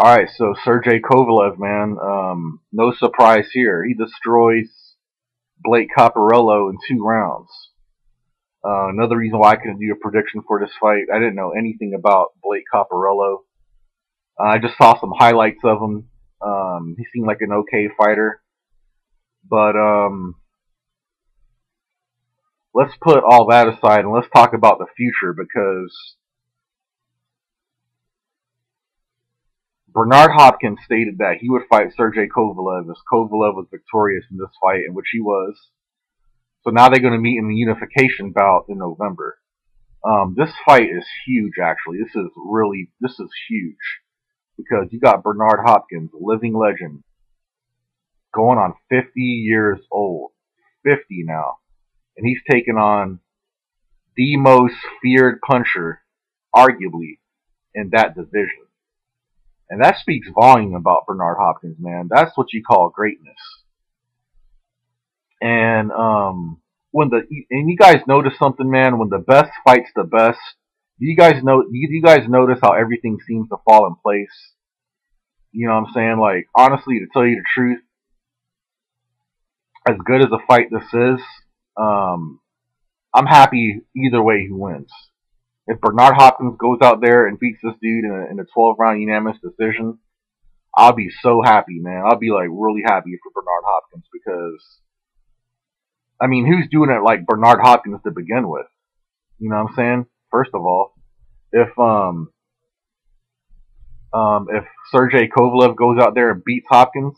Alright, so Sergey Kovalev, man, no surprise here. He destroys Blake Caparello in 2 rounds. Another reason why I couldn't do a prediction for this fight, I didn't know anything about Blake Caparello. I just saw some highlights of him. He seemed like an okay fighter. But let's put all that aside and let's talk about the future because Bernard Hopkins stated that he would fight Sergey Kovalev if Kovalev was victorious in this fight, in which he was. So now they're going to meet in the unification bout in November. This fight is huge, actually. This is huge because you got Bernard Hopkins, a living legend, going on 50 years old, 50 now, and he's taking on the most feared puncher, arguably, in that division. And that speaks volume about Bernard Hopkins, man. That's what you call greatness. And you guys notice something, man? When the best fights the best, do you guys notice how everything seems to fall in place? You know what I'm saying? Like, honestly, to tell you the truth, as good as a fight this is, um, I'm happy either way who wins. If Bernard Hopkins goes out there and beats this dude in a 12 round unanimous decision, I'll be so happy, man. I'll be like really happy for Bernard Hopkins because I mean, who's doing it like Bernard Hopkins to begin with? You know what I'm saying? First of all, if if Sergey Kovalev goes out there and beats Hopkins,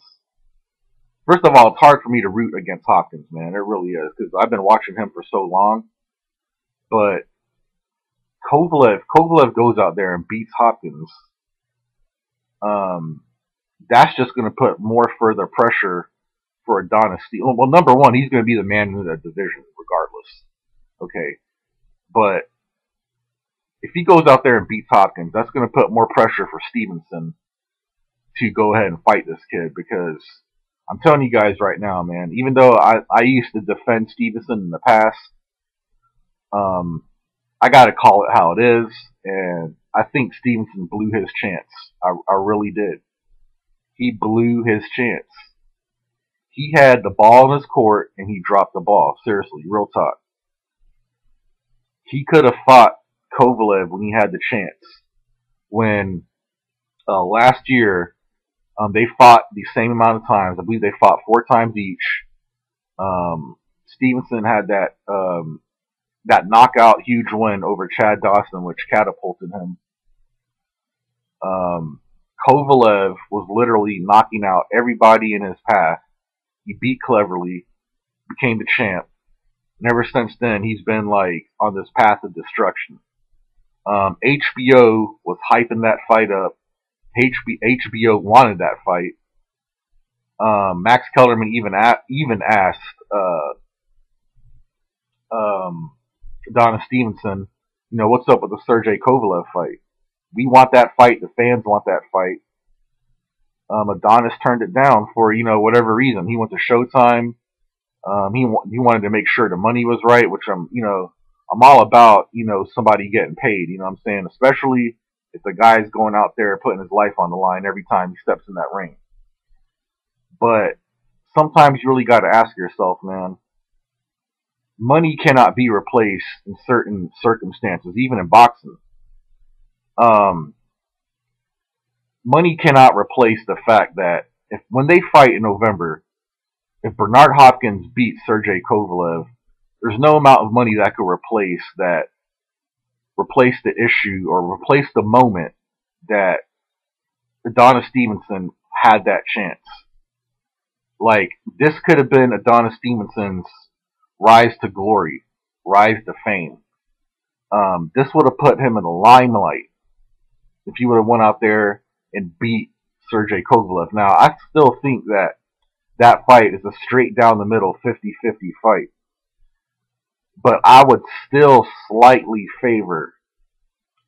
first of all, it's hard for me to root against Hopkins, man. It really is because I've been watching him for so long. But Kovalev goes out there and beats Hopkins. Um, that's just going to put more further pressure for Adonis. Well, number one, he's going to be the man in the division, regardless. Okay, but if he goes out there and beats Hopkins, that's going to put more pressure for Stevenson to go ahead and fight this kid because I'm telling you guys right now, man, even though I used to defend Stevenson in the past, um, I got to call it how it is, and I think Stevenson blew his chance. I really did. He blew his chance. He had the ball in his court, and he dropped the ball. Seriously, real talk. He could have fought Kovalev when he had the chance. When last year they fought the same amount of times. I believe they fought 4 times each. Stevenson had that knockout huge win over Chad Dawson, which catapulted him. Um, Kovalev was literally knocking out everybody in his path. He beat cleverly, became the champ, and ever since then he's been like on this path of destruction. HBO was hyping that fight up. HBO wanted that fight. Max Kellerman even asked Donna Stevenson, what's up with the Sergey Kovalev fight? We want that fight. The fans want that fight. Adonis turned it down for whatever reason. He went to Showtime. He wanted to make sure the money was right, which I'm all about. Somebody getting paid. You know what I'm saying? Especially if the guy's going out there putting his life on the line every time he steps in that ring. But sometimes you really got to ask yourself, man. Money cannot be replaced in certain circumstances, even in boxing. Um, Money cannot replace the fact that if when they fight in November, if Bernard Hopkins beats Sergey Kovalev, there's no amount of money that could replace the issue or replace the moment that Adonis Stevenson had that chance. Like, this could have been Adonis Stevenson's rise to glory, rise to fame. This would have put him in the limelight if he would have went out there and beat Sergey Kovalev. Now, I still think that fight is a straight down the middle 50-50 fight. But I would still slightly favor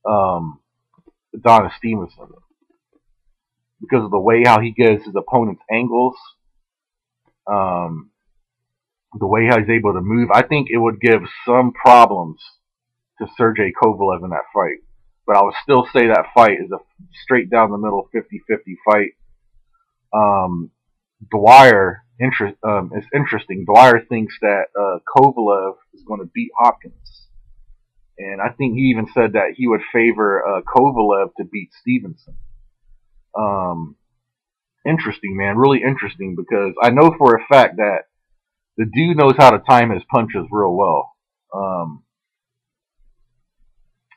um, Adonis Stevenson because of the way how he gets his opponent's angles, um, the way how he's able to move. I think it would give some problems to Sergey Kovalev in that fight. but I would still say that fight is a straight down the middle 50-50 fight. Dwyer is interesting. Dwyer thinks that Kovalev is going to beat Hopkins, and I think he even said that he would favor Kovalev to beat Stevenson. Interesting, man, really interesting, because I know for a fact that the dude knows how to time his punches real well.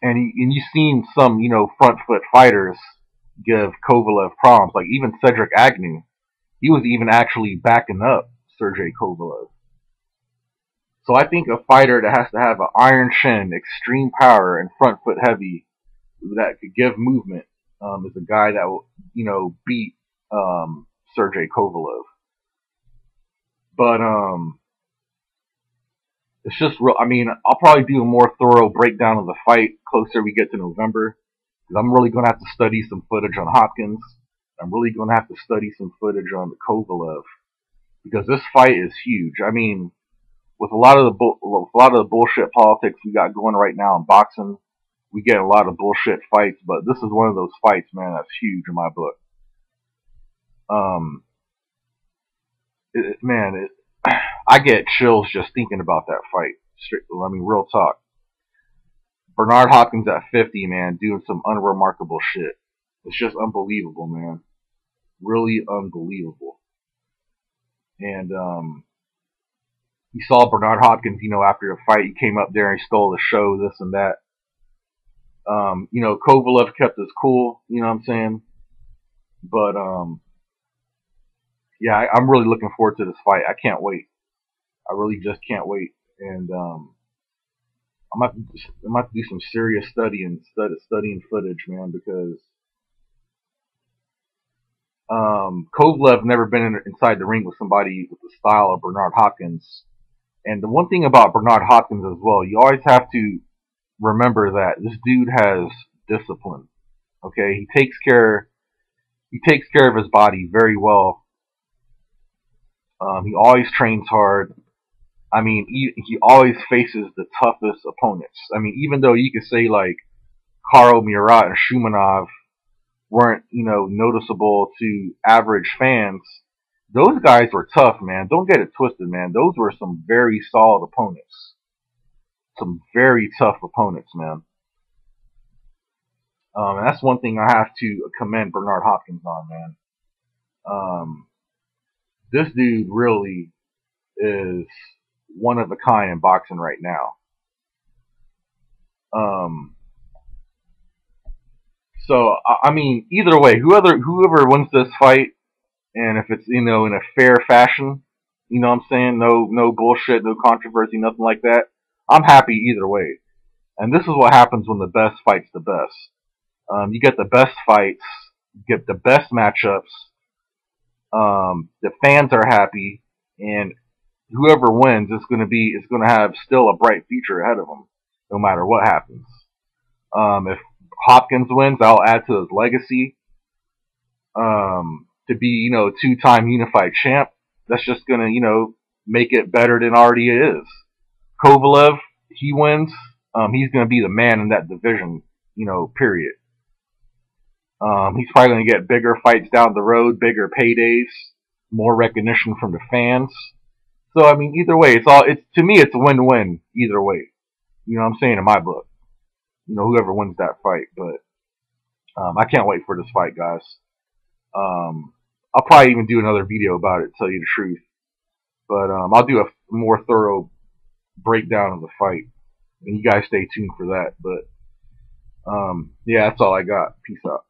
And you've seen some, front foot fighters give Kovalev problems, like even Cedric Agnew. He was even actually backing up Sergey Kovalev. So I think a fighter that has to have an iron chin, extreme power, and front foot heavy that could give movement is a guy that will, beat Sergey Kovalev. But it's just real. I mean, I'll probably do a more thorough breakdown of the fight closer we get to November, because I'm really going to have to study some footage on Hopkins. I'm really going to have to study some footage on the Kovalev, because this fight is huge. I mean, with a lot of the bullshit politics we got going right now in boxing, we get a lot of bullshit fights, but this is one of those fights, man, that's huge in my book. I get chills just thinking about that fight. I mean, real talk. Bernard Hopkins at 50, man, doing some unremarkable shit. It's just unbelievable, man. Really unbelievable. And you saw Bernard Hopkins, after the fight, he came up there and he stole the show, this and that. Kovalev kept his cool, you know what I'm saying? But yeah, I'm really looking forward to this fight. I can't wait. I really just can't wait. And I'm about to do some serious studying footage, man, because Kovalev never been inside the ring with somebody with the style of Bernard Hopkins. And the one thing about Bernard Hopkins as well, you always have to remember that this dude has discipline. Okay, he takes care of his body very well. He always trains hard. I mean, he always faces the toughest opponents. I mean, even though you could say like Karo Murat and Shumanov weren't, noticeable to average fans, those guys were tough, man. Don't get it twisted, man. Those were some very solid opponents. Some very tough opponents, man. And that's one thing I have to commend Bernard Hopkins on, man. This dude really is one of a kind in boxing right now. So I mean, either way, whoever wins this fight, and if it's in a fair fashion, you know what I'm saying, no bullshit, no controversy, nothing like that, I'm happy either way. And this is what happens when the best fights the best. You get the best fights, you get the best matchups. The fans are happy, and whoever wins is going to have still a bright future ahead of them, no matter what happens. If Hopkins wins, I'll add to his legacy. To be, two-time unified champ, that's just going to, make it better than already is. Kovalev, he wins, he's going to be the man in that division, period. He's probably going to get bigger fights down the road, bigger paydays, more recognition from the fans. So, I mean, either way, to me, it's a win-win either way. You know what I'm saying, in my book. Whoever wins that fight. But I can't wait for this fight, guys. I'll probably even do another video about it, to tell you the truth. But I'll do a more thorough breakdown of the fight. And you guys stay tuned for that. But yeah, that's all I got. Peace out.